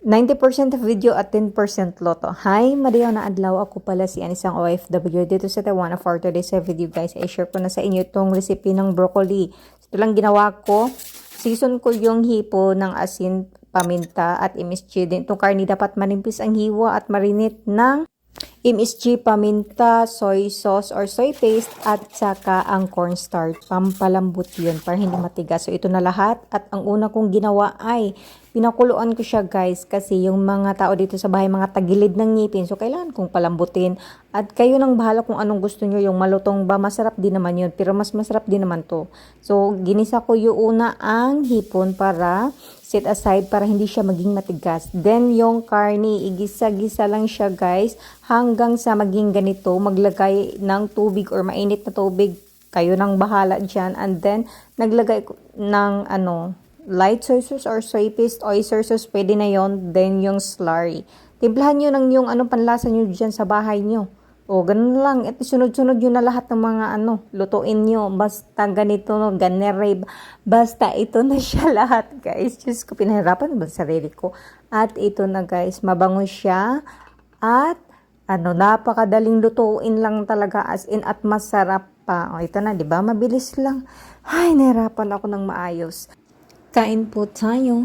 90% video at 10% loto. Hi, madayaw na adlaw. Ako pala si Anisang OFW dito sa Taiwan. For today's video guys, i-share ko na sa inyo itong recipe ng broccoli. Ito lang ginawa ko. Season ko yung hipo ng asin, paminta at MSG. Din itong karni dapat manimpis ang hiwa at marinate ng MSG, paminta, soy sauce or soy paste at saka ang cornstarch. Pampalambot yun para hindi matigas. So ito na lahat at ang una kong ginawa ay pinakuluan ko siya guys kasi yung mga tao dito sa bahay mga tagilid ng ngipin. So kailangan kong palambutin at kayo nang bahala kung anong gusto nyo. Yung malutong ba masarap din naman yun pero mas masarap din naman to. So ginisa ko yung una ang hipon para set aside para hindi siya maging matigas. Then, yung karni, igisa-gisa lang siya guys hanggang sa maging ganito. Maglagay ng tubig or mainit na tubig. Kayo nang bahala dyan. And then, naglagay ng light soy sauce or soy paste, oyster sauce, pwede na yon. Then, yung slurry. Timplahan nyo ng yung panlasa nyo dyan sa bahay nyo. O, ganun lang. At sunod-sunod yun na lahat ng mga lutuin nyo. Basta ganito, ganere. Basta ito na siya lahat, guys. Diyos ko, pinahirapan ba sa sarili ko? At ito na, guys. Mabango siya. At, napakadaling lutuin lang talaga as in at masarap pa. O, ito na, di ba? Mabilis lang. Ay, nahirapan ako ng maayos. Kain po tayo.